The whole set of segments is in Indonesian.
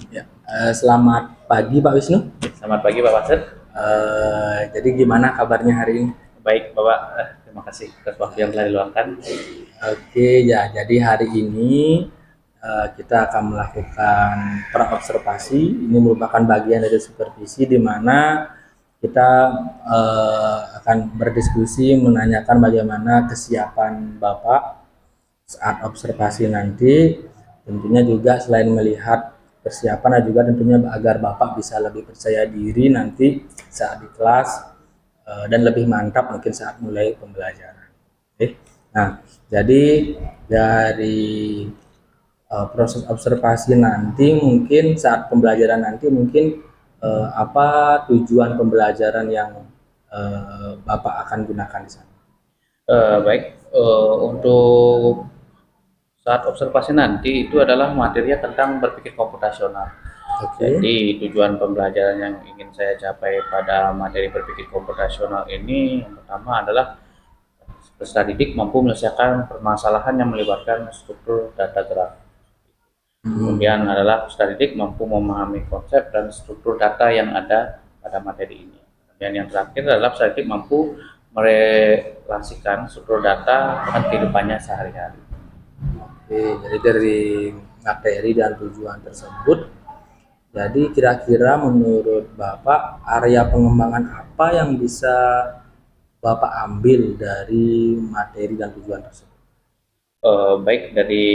Ya, selamat pagi Pak Wisnu. Selamat pagi Pak Wasit. Jadi gimana kabarnya hari ini? Baik Bapak, terima kasih atas waktu yang telah diluangkan. Oke, ya. Jadi hari ini kita akan melakukan praobservasi. Ini merupakan bagian dari supervisi di mana kita akan berdiskusi menanyakan bagaimana kesiapan Bapak saat observasi nanti. Tentunya juga selain melihat persiapan dan juga tentunya agar Bapak bisa lebih percaya diri nanti saat di kelas dan lebih mantap mungkin saat mulai pembelajaran. Oke. Nah, jadi dari proses observasi nanti mungkin saat pembelajaran nanti mungkin apa tujuan pembelajaran yang Bapak akan gunakan di sana? Baik, untuk saat observasi nanti itu adalah materi tentang berpikir komputasional. Oke. Jadi tujuan pembelajaran yang ingin saya capai pada materi berpikir komputasional ini yang pertama adalah peserta didik mampu menyelesaikan permasalahan yang melibatkan struktur data grafis. Kemudian adalah peserta didik mampu memahami konsep dan struktur data yang ada pada materi ini. Dan yang terakhir adalah peserta didik mampu merelasikan struktur data dengan kehidupannya sehari-hari. Oke, jadi dari materi dan tujuan tersebut, jadi kira-kira menurut Bapak area pengembangan apa yang bisa Bapak ambil dari materi dan tujuan tersebut? Baik dari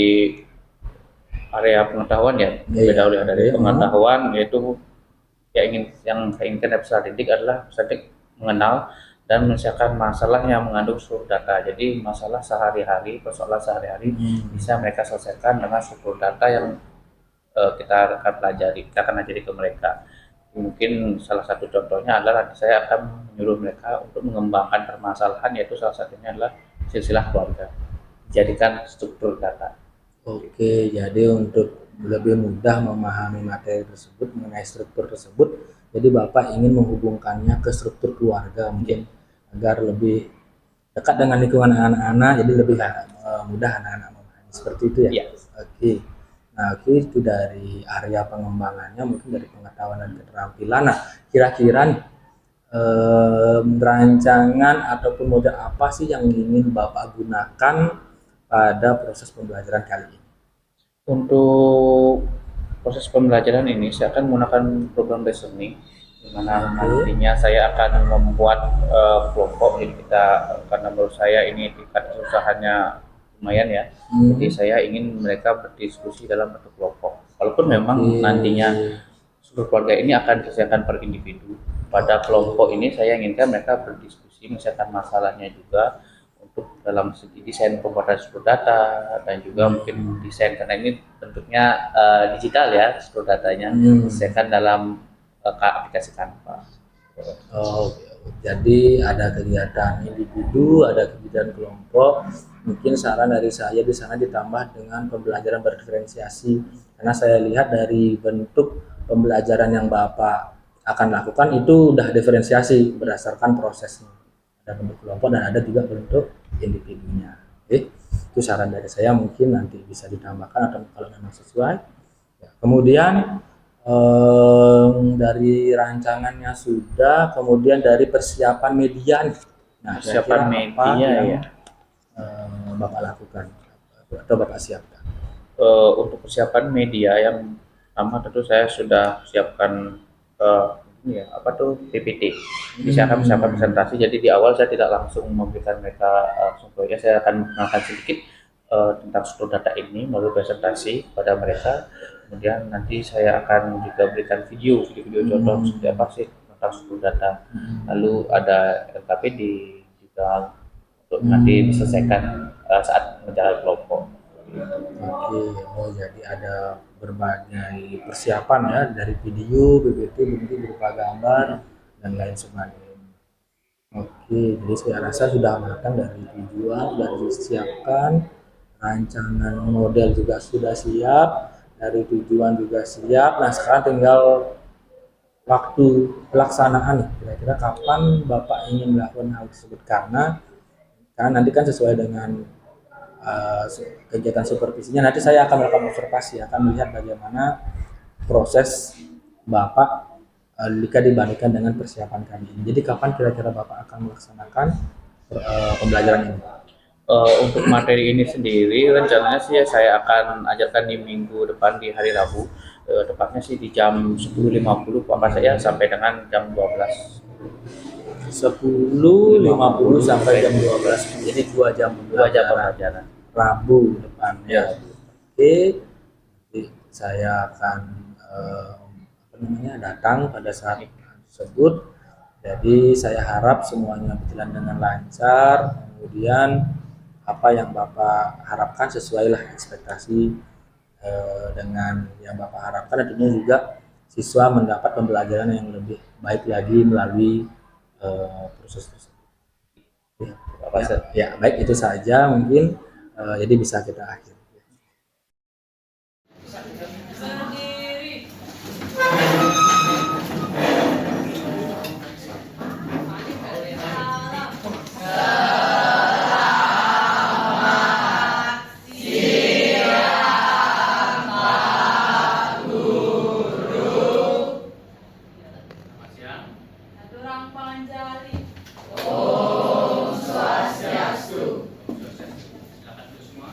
area pengetahuan ya, Iya, beda dari oke. pengetahuan yaitu yang saya inginkan dari peserta didik adalah peserta didik mengenal dan menyelesaikan masalah yang mengandung struktur data. Jadi masalah sehari-hari, persoalan sehari-hari bisa mereka selesaikan dengan struktur data yang kita akan pelajari, kita akan ajari ke mereka. Mungkin salah satu contohnya adalah saya akan menyuruh mereka untuk mengembangkan permasalahan, yaitu salah satunya adalah silsilah keluarga, jadikan struktur data. Oke, jadi untuk lebih mudah memahami materi tersebut mengenai struktur tersebut, jadi Bapak ingin menghubungkannya ke struktur keluarga Ya, mungkin agar lebih dekat dengan lingkungan anak-anak, jadi lebih mudah anak-anak memahami seperti itu ya. ya. Oke. Nah, oke, itu dari area pengembangannya mungkin dari pengetahuan dan keterampilan. Nah, kira-kira nih rancangan ataupun model apa sih yang ingin Bapak gunakan pada proses pembelajaran kali ini? Untuk proses pembelajaran ini saya akan menggunakan program listening di mana Oke. nantinya saya akan membuat kelompok. Jadi kita, karena menurut saya ini tingkat kesusahannya lumayan ya. Jadi saya ingin mereka berdiskusi dalam bentuk kelompok. Walaupun memang nantinya seluruh keluarga ini akan diselesaikan per individu. Pada kelompok ini saya inginkan mereka berdiskusi menyelesaikan masalahnya juga untuk dalam segi desain pembuatan struktur data dan juga mungkin desain, karena ini bentuknya digital ya struktur datanya, disesuaikan dalam aplikasi Canva. Oh, jadi ada kegiatan individu, ada kegiatan kelompok. Mungkin saran dari saya di sana ditambah dengan pembelajaran berdiferensiasi. Karena saya lihat dari bentuk pembelajaran yang Bapak akan lakukan itu udah diferensiasi berdasarkan prosesnya. Ada bentuk kelompok dan ada juga bentuk individunya. Oke, itu saran dari saya mungkin nanti bisa ditambahkan atau kalau memang sesuai. Ya, kemudian dari rancangannya sudah, kemudian dari persiapan media. Nah, Persiapan kira-kira apa media yang ya. Bapak lakukan atau Bapak siapkan? Untuk persiapan media yang pertama tentu saya sudah siapkan ini ya apa tuh PPT. Jadi saya akan persiapkan presentasi. Jadi di awal saya tidak langsung memberikan mereka langsung proyek. Saya akan mengenalkan sedikit tentang struktur data ini melalui presentasi pada mereka. Kemudian nanti saya akan juga berikan video contoh seperti apa sih tentang struktur data. Lalu ada LKPD juga untuk nanti diselesaikan saat menjalankan kelompok. Oke, oh jadi ada berbagai persiapan ya dari video, PPT, mungkin berupa gambar dan lain sebagainya. Oke, jadi saya rasa sudah matang dari tujuan, sudah disiapkan, rancangan model juga sudah siap, dari tujuan juga siap. Nah, sekarang tinggal waktu pelaksanaan. Kira-kira kapan Bapak ingin melakukan hal tersebut? Karena nanti kan sesuai dengan kegiatan supervisinya. Nanti saya akan melakukan observasi, akan melihat bagaimana proses Bapak jika dibandingkan dengan persiapan kami ini. Jadi kapan kira-kira Bapak akan melaksanakan pembelajaran ini? Untuk materi ini sendiri rencananya sih saya akan ajarkan di minggu depan di hari Rabu, tepatnya sih di jam 10.50 Bapak saya sampai dengan jam 12. 10.50 sampai jam 12. Jadi 2 jam 2 jam pembelajaran. pembelajaran. Rabu depan Ya. Oke, jadi saya akan datang pada saat tersebut. Jadi saya harap semuanya berjalan dengan lancar. Kemudian apa yang Bapak harapkan sesuailah ekspektasi dengan yang Bapak harapkan, dan tentunya juga siswa mendapat pembelajaran yang lebih baik lagi melalui proses tersebut. Ya, baik itu saja mungkin. Jadi bisa kita akhiri. Orang Panjali. Silakan dulu semua.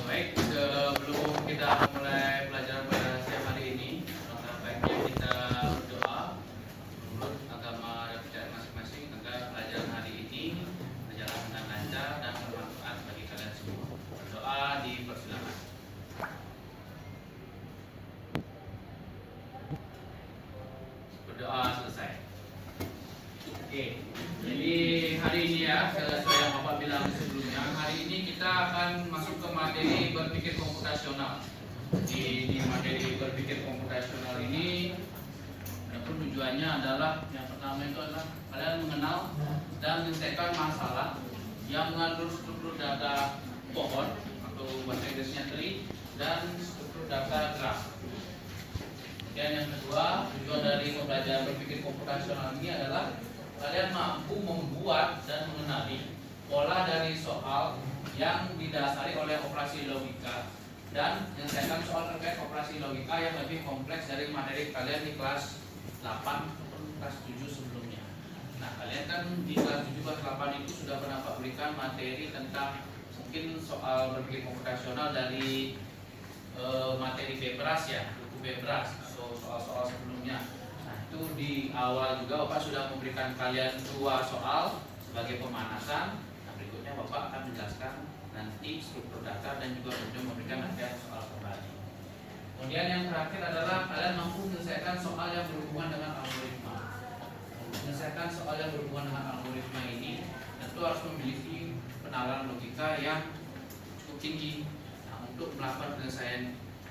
Baik, sebelum kita mulai pelajaran pada siang hari ini, maka baiknya kita berdoa menurut agama dan percayaan masing-masing agar pelajaran hari ini berjalan dengan lancar dan bermanfaat bagi kalian semua. Berdoa dipersilakan. Berdoa selesai. Oke, jadi hari ini ya, sesuai yang Bapak bilang sebelumnya, hari ini kita akan masuk ke materi berpikir komputasional. Di materi berpikir komputasional ini, adapun tujuannya adalah yang pertama itu adalah kalian mengenal dan menyelesaikan masalah yang mengatur struktur data pohon atau bahasa Inggrisnya tree dan struktur data graf. Dan yang kedua, tujuan dari pembelajaran berpikir komputasional ini adalah kalian mampu membuat dan mengenali pola dari soal yang didasari oleh operasi logika dan menyelesaikan soal terkait operasi logika yang lebih kompleks dari materi kalian di kelas 8 ataupun kelas 7 sebelumnya. Nah, kalian kan di kelas 7 kelas 8 itu sudah pernah berikan materi tentang mungkin soal berpikir komputasional dari materi Bebras ya, buku Bebras atau soal-soal sebelumnya. Nah, itu di awal juga Bapak sudah memberikan kalian 2 soal sebagai pemanasan. Nah, berikutnya Bapak akan menjelaskan nanti struktur data dan juga memberikan latihan soal kembali. Kemudian yang terakhir adalah kalian mampu menyelesaikan soal yang berhubungan dengan algoritma. Menyelesaikan soal yang berhubungan dengan algoritma ini tentu harus memiliki penalaran logika yang cukup tinggi. Untuk melakukan penyelesaian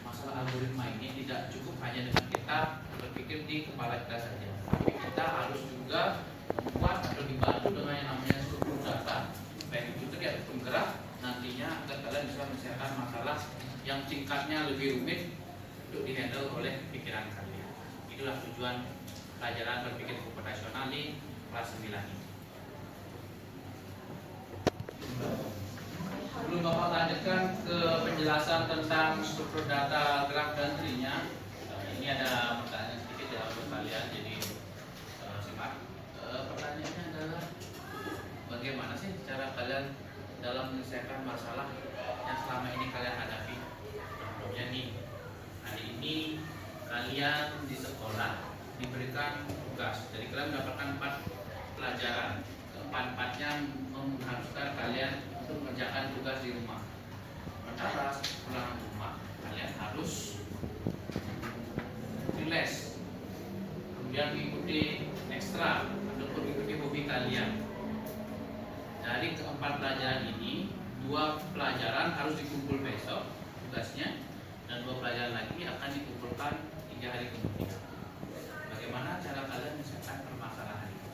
masalah algoritma ini tidak cukup hanya dengan kita berpikir di kepala kita saja, tapi kita harus juga membuat atau dibantu dengan yang namanya struktur data, baik itu tadi ataupun graf, nantinya agar kalian bisa menyelesaikan masalah yang tingkatnya lebih rumit untuk dihandle oleh pikiran kalian. Itulah tujuan pelajaran berpikir komputasional di kelas 9 ini. Sebelum Bapak lanjutkan ke penjelasan tentang struktur data graf dan tree-nya, ini ada pertanyaan sedikit ya untuk kalian, jadi simak. Pertanyaannya adalah bagaimana sih cara kalian dalam menyelesaikan masalah yang selama ini kalian hadapi? Contohnya nih, hari ini kalian di sekolah diberikan tugas, jadi kalian mendapatkan 4 pelajaran, keempat-empatnya mengharuskan kalian untuk mengerjakan tugas di rumah. Sementara pulang rumah kalian harus les, kemudian mengikuti ekstra ataupun mengikuti hobi kalian. Dari keempat pelajaran ini, 2 pelajaran harus dikumpul besok tugasnya, dan 2 pelajaran lagi akan dikumpulkan 3 hari kemudian. Bagaimana cara kalian menyelesaikan permasalahan itu?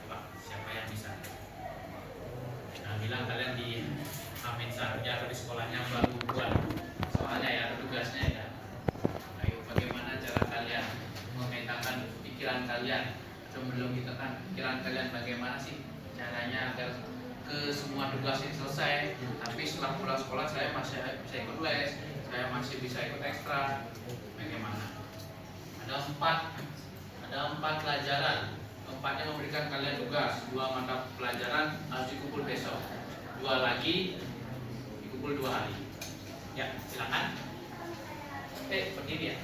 Coba, siapa yang bisa? Nah, bilang kalian di Amin saja atau di sekolahnya baru buat soalnya ya, tugasnya ya. Ayo, bagaimana cara kalian memetakan pikiran kalian, atau belum kita kan pikiran kalian bagaimana sih caranya agar ke semua tugas ini selesai. Tapi setelah pulang sekolah saya masih bisa ikut les, saya masih bisa ikut ekstra. Bagaimana? Ada empat pelajaran. Keempatnya memberikan kalian tugas. 2 mata pelajaran harus dikumpul besok. 2 lagi dikumpul 2 hari. Ya, silakan. Berdiri ya.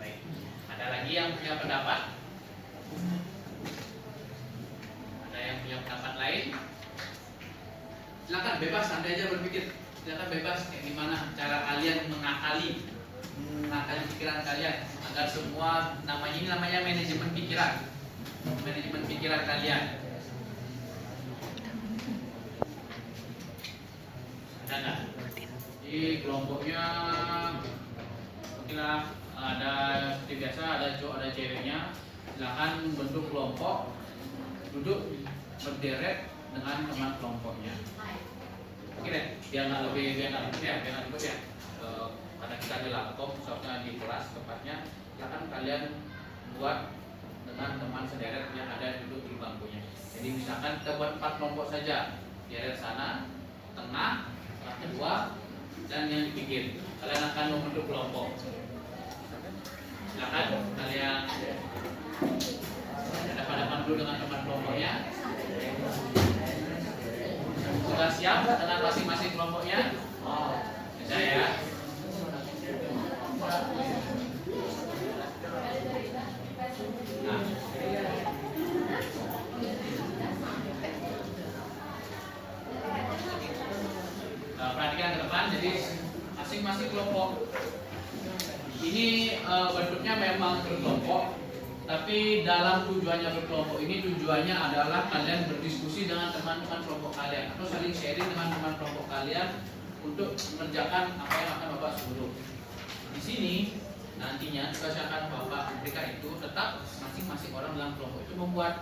Baik. Ada lagi yang punya pendapat? Ada yang punya pendapat lain? Silakan bebas, santai aja berpikir. Silakan bebas kayak gimana cara kalian mengakali pikiran kalian agar semua ini namanya manajemen pikiran. Manajemen pikiran kalian. Ada nggak? Di kelompoknya mungkinlah ada seperti biasa, ada cowok ada ceweknya. Silakan bentuk kelompok, duduk berderet dengan teman kelompoknya. Oke deh, biar nggak ribet ya. Karena kita di laptop, misalnya di kelas tepatnya, silakan kalian buat dengan teman sederet yang ada duduk di bangkunya. Jadi misalkan kita buat 4 kelompok saja, deret sana, tengah, kedua, dan yang di pinggir. Kalian akan membentuk kelompok. Silakan kalian hadapan dulu dengan teman kelompoknya. Sudah siap dengan masing-masing kelompoknya? Bisa ya. Perhatikan ke depan. Jadi masing-masing kelompok ini bentuknya memang berkelompok, tapi dalam tujuannya berkelompok ini tujuannya adalah kalian berdiskusi dengan teman-teman kelompok kalian atau saling sharing dengan teman kelompok kalian untuk mengerjakan apa yang akan Bapak suruh. Di sini nantinya tugas yang akan Bapak berikan itu tetap masing-masing orang dalam kelompok itu membuat,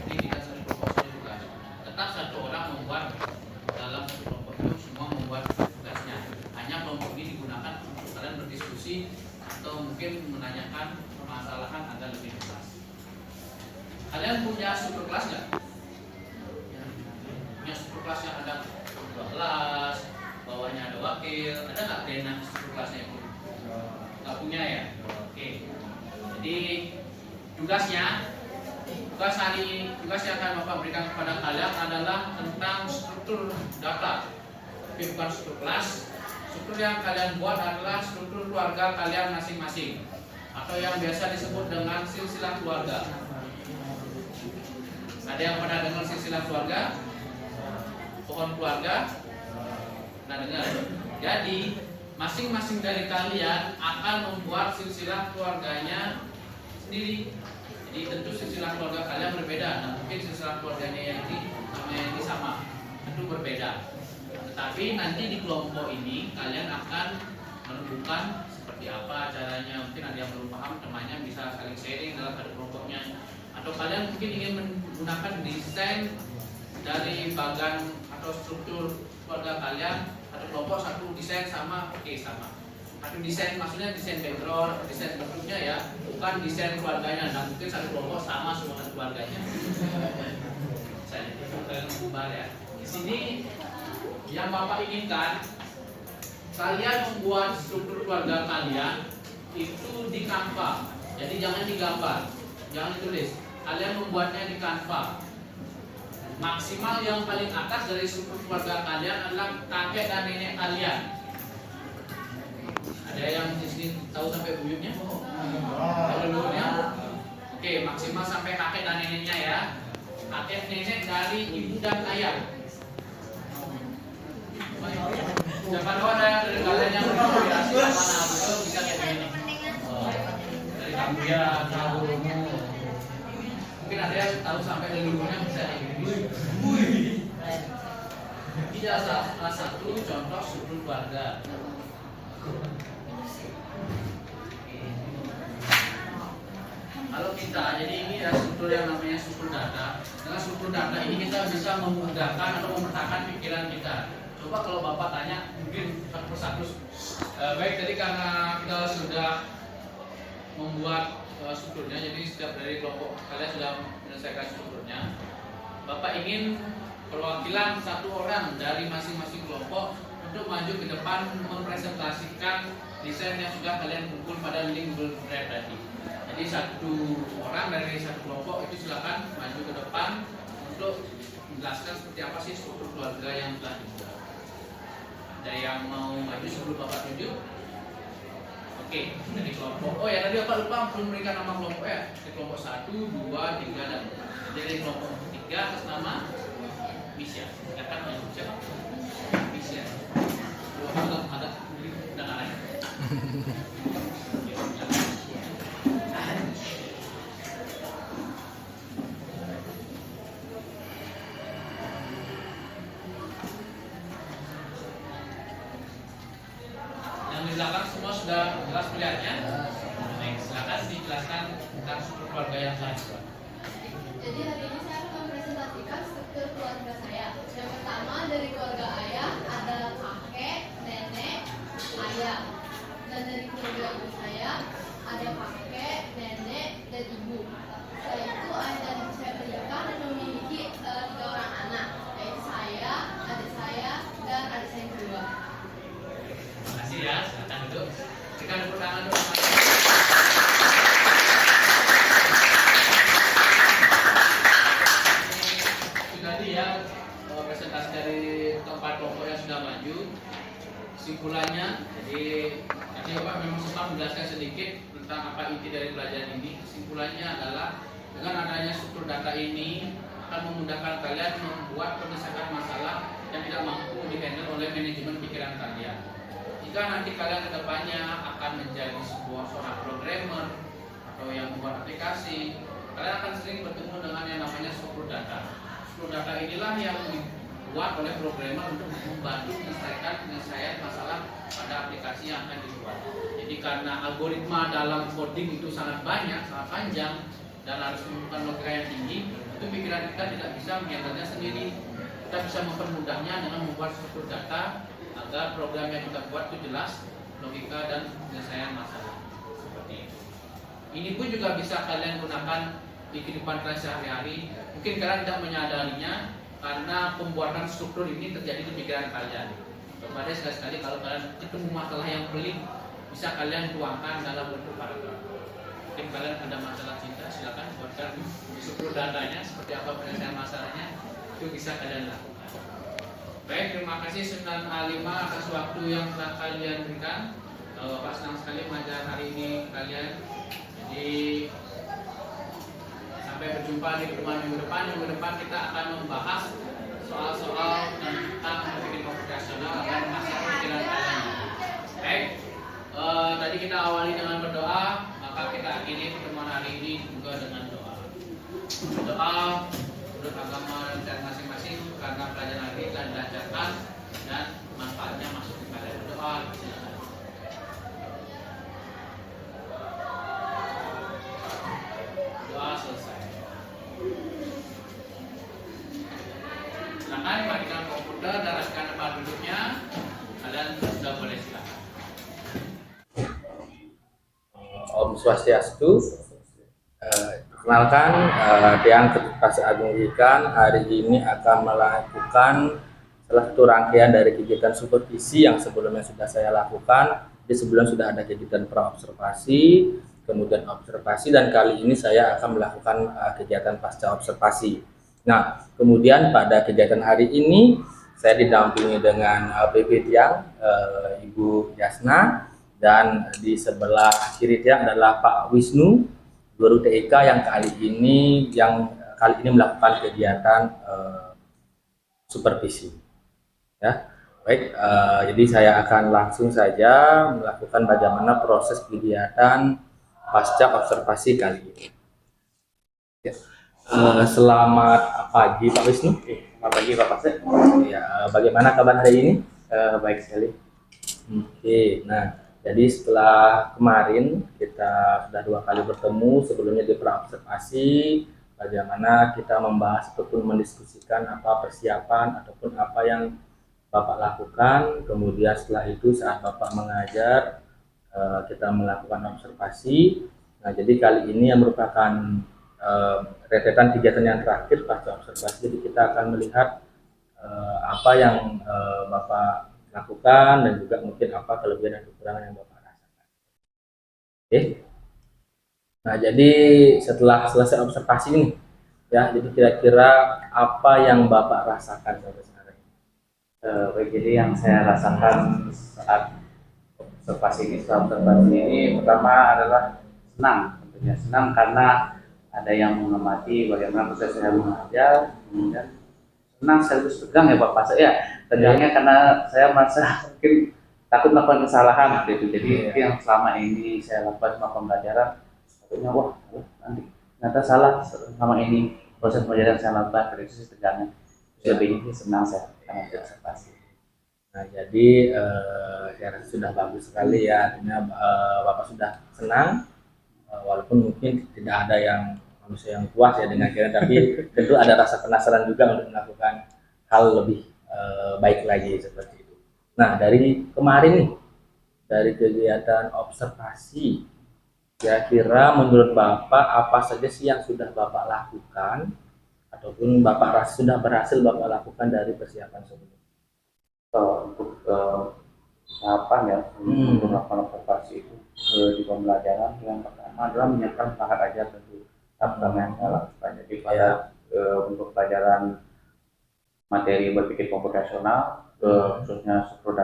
ini tidak satu kelompok saja tugas. Tetap satu orang membuat dalam satu kelompok itu semua membuat tugasnya. Hanya kelompok ini digunakan untuk kalian berdiskusi atau mungkin menanyakan permasalahan agar lebih jelas. Kalian punya struktur kelas nggak? Ya. Punya struktur kelas yang ada 2 kelas, bawahnya ada wakil, ada nggak denah struktur kelasnya itu? Nggak punya ya? Oke. Jadi tugas yang akan Bapak berikan kepada kalian adalah tentang struktur data, tapi bukan struktur kelas. Struktur yang kalian buat adalah struktur keluarga kalian masing-masing, atau yang biasa disebut dengan silsilah keluarga. Ada yang pernah dengar silsilah keluarga? Pohon keluarga? Pernah dengar? Jadi masing-masing dari kalian akan membuat silsilah keluarganya sendiri. Jadi tentu silsilah keluarga kalian berbeda. Nah, mungkin silsilah keluarganya yang ini sama, tentu berbeda. Tetapi nanti di kelompok ini kalian akan menentukan seperti apa caranya. Mungkin ada yang belum paham, temannya bisa saling sharing dalam satu kelompoknya. Atau kalian mungkin ingin menggunakan desain dari bagan atau struktur keluarga kalian, atau kelompok satu desain sama, oke sama. Atau desain maksudnya desain background, desain bentuknya ya, bukan desain keluarganya. Dan mungkin satu kelompok sama semua keluarganya. Saya kalian bubar ya. Di sini yang Bapak inginkan, kalian membuat struktur keluarga kalian itu di Canva. Jadi jangan digambar, jangan ditulis. Kalian membuatnya di Canva. Maksimal yang paling atas dari struktur keluarga kalian adalah kakek dan nenek kalian. Ada yang di sini tahu sampai buyutnya? Tahu leluhurnya? Oke, maksimal sampai kakek dan neneknya ya. Kakek nenek dari ibu dan ayah. Siapa tahu ada dari kalian yang berinspirasi mana betul bisa kayak gini. Dari kamu ya tahu. Mungkin ada yang tahu sampai leluhurnya bisa kayak gini. Ini salah satu contoh struktur keluarga. Kalau kita, jadi ini ada struktur yang namanya struktur data. Dengan struktur data ini kita bisa memudahkan atau memetakan pikiran kita. Coba kalau Bapak tanya, mungkin satu persatu. Baik, tadi karena kita sudah membuat strukturnya, jadi setiap dari kelompok kalian sudah menyelesaikan strukturnya. Bapak ingin perwakilan satu orang dari masing-masing kelompok untuk maju ke depan mempresentasikan desain yang sudah kalian kumpul pada link Google Drive tadi. Jadi satu orang dari satu kelompok itu silakan maju ke depan untuk menjelaskan seperti apa sih struktur keluarga yang telah dibuat. Ada yang mau maju sebelum Bapak tunjuk? Oke, dari kelompok. Oh ya, tadi Bapak lupa belum memberikan nama kelompok ya. Dari kelompok 1, 2, 3 dan 4. Jadi dari kelompok 3 atas nama Misya. Silakan maju. Siapa? Misya. Bapak agak udah nggak lain. Yang di belakang semua sudah jelas melihatnya. Baik, silakan dijelaskan tentang struktur keluarga yang telah dibuat. Jadi hari ini saya akan mempresentasikan struktur keluarga saya. Yang pertama dari keluarga ayah ada kakek, nenek, ayah. Dan dari keluarga ibu saya ada kakek, nenek, dan ibu. Setelah itu ayah dan ibu saya menikah dan memiliki 3 orang anak, yaitu saya, adik saya, dan adik saya yang kedua. Terima kasih ya, silakan duduk. Berikan tepuk tangan dulu. Tadi ya presentasi dari keempat kelompok yang sudah maju. Kesimpulannya, jadi tadi Bapak memang sempat menjelaskan sedikit tentang apa inti dari pelajaran ini. Kesimpulannya adalah dengan adanya struktur data ini akan memudahkan kalian membuat penyelesaian masalah yang tidak mampu dihandle oleh manajemen pikiran kalian. Jika nanti kalian kedepannya akan menjadi seorang programmer atau yang membuat aplikasi, kalian akan sering bertemu dengan yang namanya struktur data. Struktur data inilah yang dibuat oleh programmer untuk membantu menyelesaikan penyelesaian masalah pada aplikasi yang akan dibuat. Jadi karena algoritma dalam coding itu sangat banyak, sangat panjang, dan harus menggunakan logika yang tinggi, itu pikiran kita tidak bisa menghandlenya sendiri. Kita bisa mempermudahnya dengan membuat struktur data agar program yang kita buat itu jelas, logika dan penyelesaian masalah. Seperti itu. Ini pun juga bisa kalian gunakan di kehidupan kalian sehari-hari. Mungkin kalian tidak menyadarinya karena pembuatan struktur ini terjadi di pikiran kalian. Kepada sekali-sekali kalau kalian ketemu masalah yang pelik, bisa kalian tuangkan dalam bentuk paragraf. Mungkin kalian ada masalah cinta, silakan buatkan struktur datanya seperti apa penyelesaian masalahnya, itu bisa kalian lakukan. Baik, terima kasih Sunan A5 atas waktu yang telah kalian berikan. Bapak senang sekali mengajar hari ini kalian. Jadi sampai berjumpa di pertemuan minggu depan. Minggu depan kita akan membahas soal-soal tentang berpikir komputasional dan masalah pikiran kalian. Baik, tadi kita awali dengan berdoa, maka kita akhiri pertemuan hari ini juga dengan doa. Doa menurut agama dan masing-masing karena pelajaran hari telah dilancarkan dan manfaatnya masuk ke kalian. Doa silakan. Doa selesai. Silakan matikan komputer dan rasakan tempat duduknya. Kalian sudah boleh silakan. Om Swastiastu. Perkenalkan, Tiang Kedubes Agung Ikan hari ini akan melakukan salah satu rangkaian dari kegiatan supervisi yang sebelumnya sudah saya lakukan. Di sebelum sudah ada kegiatan praobservasi, kemudian observasi, dan kali ini saya akan melakukan kegiatan pasca observasi. Nah, kemudian pada kegiatan hari ini saya didampingi dengan PP Tiang, Ibu Yasna, dan di sebelah kiri Tiang adalah Pak Wisnu, guru TIK yang kali ini melakukan kegiatan supervisi. Ya, baik. Jadi saya akan langsung saja melakukan bagaimana proses kegiatan pasca observasi kali ini. Ya. Selamat pagi Pak Wisnu. Selamat pagi Pak Pasek. Ya, bagaimana kabar hari ini? Baik sekali. Oke. Nah, Jadi setelah kemarin kita sudah 2 kali bertemu, sebelumnya di praobservasi, bagaimana kita membahas ataupun mendiskusikan apa persiapan ataupun apa yang Bapak lakukan. Kemudian setelah itu saat Bapak mengajar, kita melakukan observasi. Nah, jadi kali ini yang merupakan rentetan kegiatan yang terakhir pasca observasi. Jadi kita akan melihat apa yang Bapak lakukan dan juga mungkin apa kelebihan dan kekurangan yang Bapak rasakan. Oke. Nah, jadi setelah selesai observasi ini, ya, jadi kira-kira apa yang Bapak rasakan sampai sekarang ini? Baik, jadi yang saya rasakan saat setelah observasi ini pertama adalah senang, tentunya senang karena ada yang mengamati bagaimana proses saya mengajar, kemudian senang sekaligus tegang ya Bapak saya. Tegangnya karena saya merasa mungkin takut melakukan kesalahan gitu. Jadi yang selama ini saya lakukan selama pembelajaran, takutnya wah nanti ternyata salah selama ini proses pembelajaran saya lakukan, dari sisi tegangnya. Lebihnya senang saya karena observasi. Nah, jadi saya rasa sudah bagus sekali ya, artinya Bapak sudah senang, walaupun mungkin tidak ada yang manusia yang puas ya dengan kira, tapi tentu ada rasa penasaran juga untuk melakukan hal lebih baik lagi seperti itu. Nah, dari kemarin nih, dari kegiatan observasi, kira-kira menurut Bapak apa saja sih yang sudah Bapak lakukan ataupun Bapak sudah berhasil Bapak lakukan dari persiapan sebelumnya? Untuk tahapan ya untuk melakukan observasi itu di pembelajaran, yang pertama adalah menyiapkan perangkat ajar tentu tahap yang saya lakukan. Jadi pada untuk pelajaran materi berpikir komputasional, khususnya struktur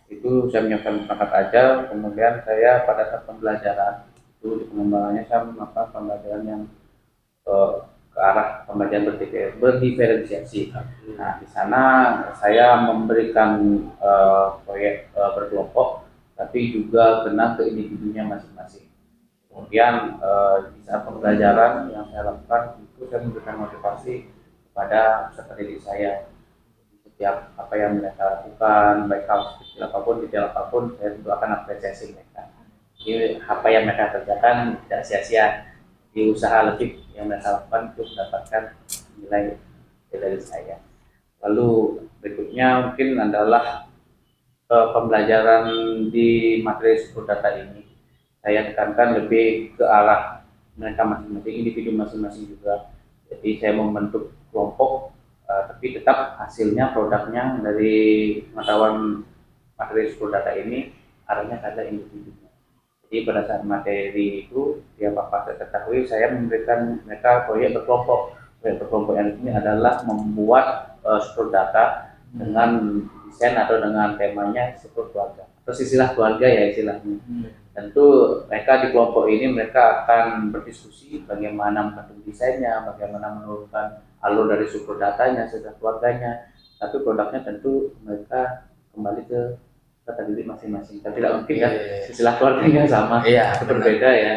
itu saya menyiapkan perangkat ajar. Kemudian saya pada saat pembelajaran itu di pengembangannya saya melakukan pembelajaran yang ke arah pembelajaran berdiferensiasi. Nah, di sana saya memberikan proyek berkelompok, tapi juga kena ke individunya masing-masing. Kemudian di saat pembelajaran yang saya lakukan itu saya memberikan motivasi kepada peserta didik saya. Setiap apa yang mereka lakukan, baik hal kecil apapun, detail apapun, saya tentu akan apresiasi mereka. Jadi apa yang mereka kerjakan tidak sia-sia, di usaha lebih yang mereka lakukan untuk mendapatkan nilai dari saya. Lalu berikutnya mungkin adalah pembelajaran di materi struktur data ini. Saya tekankan lebih ke arah mereka masing-masing, individu masing-masing juga. Jadi saya membentuk kelompok, tapi tetap hasilnya, produknya dari pengetahuan materi struktur data ini arahnya pada individu. Jadi pada saat materi itu, ya Bapak saya ketahui, saya memberikan mereka proyek berkelompok. Proyek berkelompok yang ini adalah membuat struktur data dengan desain atau dengan temanya struktur keluarga atau silsilah keluarga ya istilahnya. Tentu mereka di kelompok ini mereka akan berdiskusi bagaimana membentuk desainnya, bagaimana menurunkan alur dari struktur datanya, silsilah keluarganya. Tapi produknya tentu mereka kembali ke kata diri masing-masing. Dan tidak mungkin kan silsilah keluarganya sama, berbeda ya.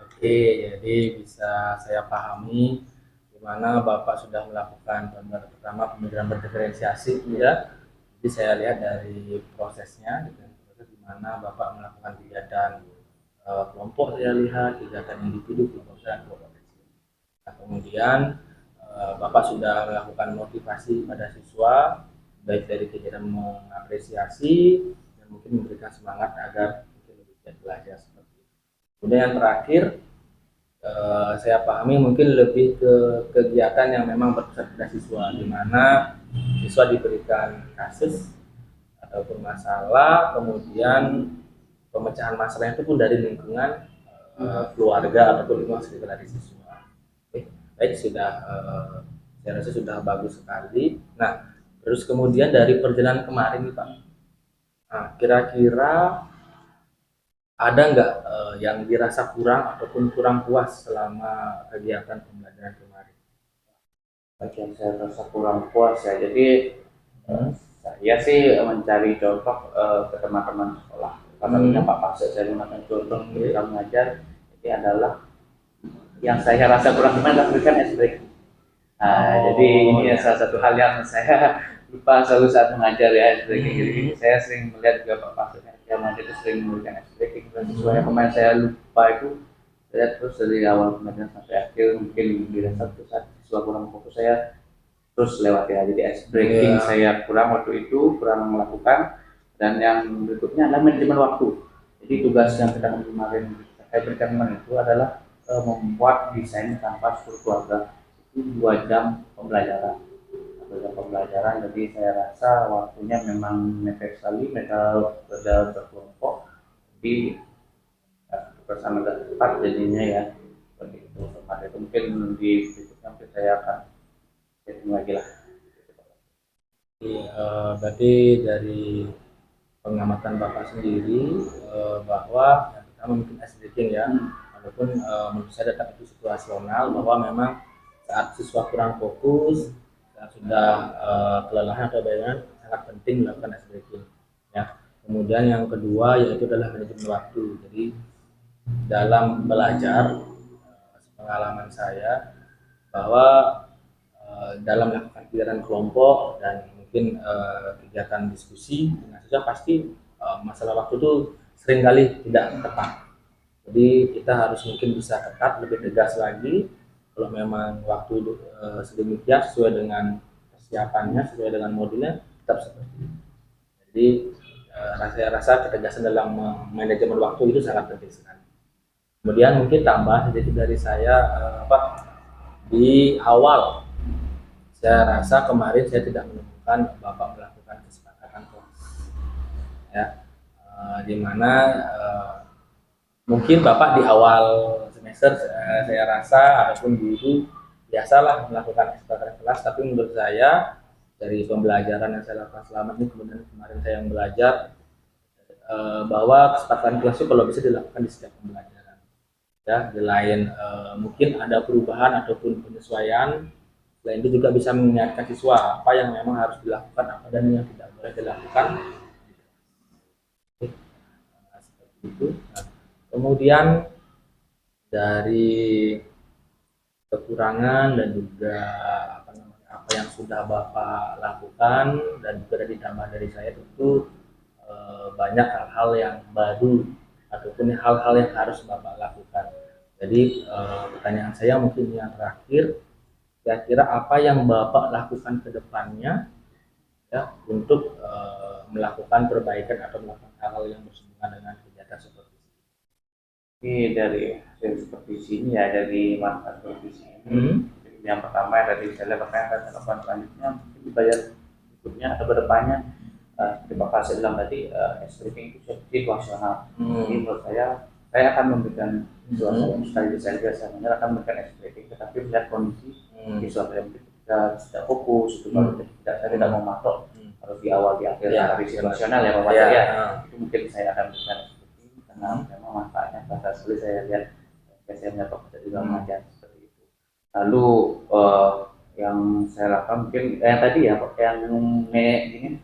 Oke, jadi bisa saya pahami di mana Bapak sudah melakukan pertama pemikiran berdiferensiasi ya. Jadi saya lihat dari prosesnya, proses di mana Bapak melakukan kegiatan kelompok, saya lihat kegiatan individu, kelompok besar, kelompok kecil. Nah, kemudian Bapak sudah melakukan motivasi pada siswa, baik dari kegiatan mengapresiasi dan mungkin memberikan semangat agar mungkin lebih giat belajar seperti itu. Kemudian yang terakhir, saya pahami mungkin lebih ke kegiatan yang memang berpusat pada siswa, di mana siswa diberikan kasus ataupun masalah, kemudian pemecahan masalah itu pun dari lingkungan keluarga ataupun lingkungan sekitar dari siswa. Oke, baik, sudah saya rasa sudah bagus sekali. Nah, terus kemudian dari perjalanan kemarin nih Pak, nah, kira-kira ada nggak yang dirasa kurang ataupun kurang puas selama kegiatan pembelajaran kemarin? Bagian saya rasa kurang puas ya. Jadi saya sih mencari contoh ke teman-teman sekolah. Katanya Pak Pasek saya menggunakan contoh ketika mengajar. Jadi adalah yang saya rasa kurang gimana berikan ice break. Nah, jadi ini salah satu hal yang saya lupa selalu saat mengajar ya. Jadi saya sering melihat juga Pak Pasek yang nanti itu sering memberikan ice breaking dan sesuai kemarin saya lupa itu, saya terus dari awal pembelajaran sampai akhir mungkin dirasa satu saat siswa kurang fokus saya terus lewat ya, jadi ice breaking saya kurang waktu itu, kurang melakukan. Dan yang berikutnya adalah manajemen waktu. Jadi tugas yang kita kemarin saya berikan kemarin itu adalah membuat desain tanpa struktur keluarga, itu 2 jam pembelajaran. 2 jam pembelajaran, jadi saya rasa waktunya memang mepet sekali, mereka bekerja berkelompok, jadi bersama agak cepat jadinya ya. Seperti itu. Pada itu mungkin di berikutnya mungkin saya akan setting lagi lah. Berarti dari pengamatan Bapak sendiri bahwa yang pertama mungkin ice breaking ya, walaupun menurut saya tetap itu situasional, bahwa memang saat siswa kurang fokus, saat sudah kelelahan atau bayangan, sangat penting melakukan ice breaking ya. Kemudian yang kedua yaitu adalah manajemen waktu. Jadi dalam belajar, pengalaman saya bahwa dalam melakukan kegiatan kelompok dan mungkin kegiatan diskusi dengan siswa, pasti masalah waktu itu seringkali tidak tepat. Jadi kita harus mungkin bisa ketat, lebih tegas lagi. Kalau memang waktu sedemikian sesuai dengan persiapannya, sesuai dengan modulnya, tetap seperti itu. Jadi saya rasa ketegasan dalam manajemen waktu itu sangat penting sekali. Kemudian mungkin tambah sedikit dari saya, di awal saya rasa kemarin saya tidak menemukan Bapak melakukan kesepakatan kelas ya, di mana mungkin Bapak di awal semester saya rasa ataupun guru biasalah melakukan kesepakatan kelas, tapi menurut saya dari pembelajaran yang saya lakukan selama ini, kemudian kemarin saya yang belajar bahwa kesepakatan kelas itu kalau bisa dilakukan di setiap pembelajaran ya. Di lain mungkin ada perubahan ataupun penyesuaian. Selain itu juga bisa mengingatkan siswa apa yang memang harus dilakukan, apa dan yang tidak boleh dilakukan. Seperti itu. Nah, kemudian dari kekurangan dan juga apa yang sudah Bapak lakukan dan juga ditambah dari saya, tentu banyak hal-hal yang baru ataupun hal-hal yang harus Bapak lakukan. Jadi pertanyaan saya mungkin yang terakhir, kira-kira apa yang Bapak lakukan ke depannya ya untuk melakukan perbaikan atau melakukan hal-hal yang bersinggungan dengan kegiatan seperti ini? Ini dari hasil supervisi ini ya, dari manfaat supervisi ini. Yang pertama dari saya lihat apa yang akan dilakukan selanjutnya, mungkin dibayar berikutnya atau kedepannya. Seperti Bapak saya bilang tadi, SPP itu situasional. Jadi menurut saya akan memberikan suatu sekali saya akan memberikan SPP, tetapi melihat kondisi siswa saya mungkin tidak fokus, itu baru saya tidak mau matok harus di awal di akhir dari situasional ya Bapak ya. Itu mungkin saya akan berikan SPP karena memang manfaatnya besar sekali. Saya lihat saya menyapa pada juga mengajar seperti itu. Lalu yang saya lakukan mungkin yang tadi ya yang ini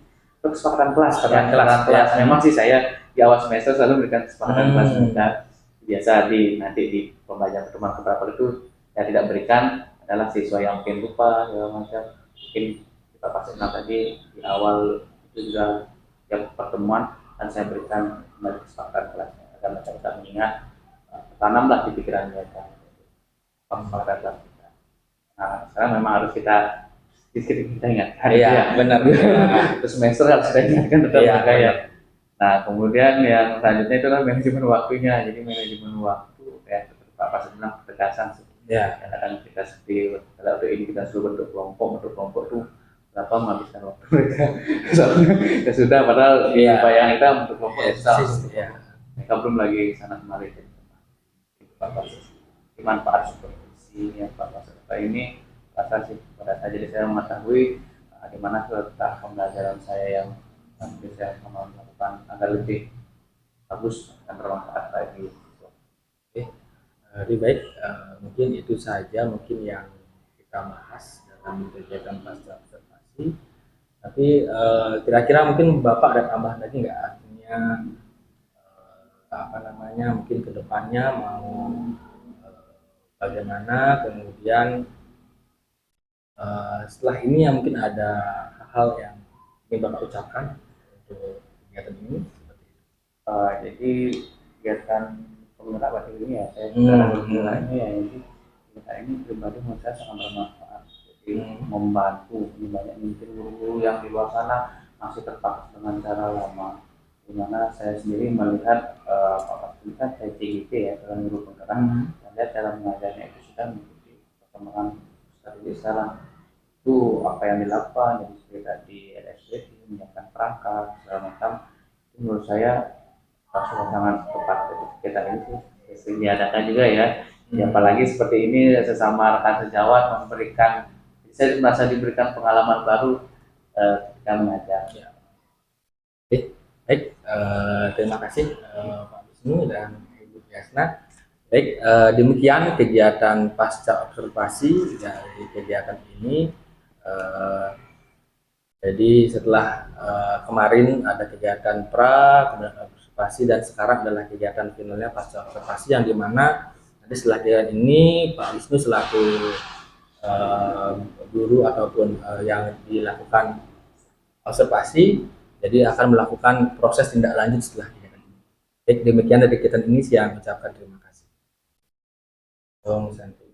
kesepakatan kelas, kelas. Memang sih saya di awal semester selalu memberikan kesepakatan kelas mereka. Biasa nanti di pembelajaran pertemuan keberapa itu saya tidak berikan adalah siswa yang mungkin lupa segala macam. Mungkin kita pasti tadi di awal itu juga yang pertemuan dan saya berikan kembali kesepakatan kelasnya agar mereka bisa mengingat, tanamlah di pikiran mereka kesepakatan kelas kita. Nah, sekarang memang harus kita ingatkan. Iya, benar. Terus semester harus kita ingatkan tetap mereka ya. Nah, kemudian yang selanjutnya itu adalah manajemen waktunya. Jadi manajemen waktu ya, Pak Pas bilang ketegasan. Ya, kadang kita seperti kalau ini kita suruh bentuk kelompok itu berapa menghabiskan waktu mereka. Ya sudah, padahal bayang kita bentuk kelompok ya. Mereka belum lagi sana kemari. Pak Pas manfaat supervisi ya Pak Pas ini rasa sih pada saat jadi saya mengetahui di mana letak pembelajaran saya yang bisa melakukan agar lebih bagus dan bermanfaat bagi siswa. Oke, lebih baik mungkin itu saja mungkin yang kita bahas dalam kegiatan pasca observasi. Tapi kira-kira mungkin Bapak ada tambahan lagi nggak, artinya mungkin kedepannya mau bagaimana, kemudian setelah ini mungkin ada hal-hal yang ingin Bapak ucapkan untuk kegiatan ini seperti itu. Jadi kegiatan penggerak batik ini ya, saya sekarang bergerak ini ya, jadi kita ini pribadi menurut saya sangat bermanfaat. Jadi membantu, ini banyak mungkin guru-guru yang di luar sana masih terpaku dengan cara lama. Dimana saya sendiri melihat Pak ini kan saya CGP ya, dalam guru penggerak, dan lihat cara mengajarnya itu sudah mengikuti perkembangan strategi sekarang. Itu apa yang dilakukan, jadi seperti tadi LSD menyiapkan perangkat segala macam, itu menurut saya sudah sangat tepat. Jadi kita ini sering diadakan juga ya. Ya, apalagi seperti ini sesama rekan sejawat memberikan, saya merasa diberikan pengalaman baru ketika mengajar. Ya. Oke, baik. Terima kasih Pak Wisnu dan Ibu Yasna. Baik, demikian kegiatan pasca observasi dari kegiatan ini. Jadi setelah kemarin ada kegiatan pra, kemudian observasi, dan sekarang adalah kegiatan finalnya pasca observasi, yang dimana nanti setelah kegiatan ini Pak Wisnu selaku guru ataupun yang dilakukan observasi, jadi akan melakukan proses tindak lanjut setelah kegiatan ini. Baik, demikian dari kegiatan ini, saya mengucapkan terima kasih. Om Santi.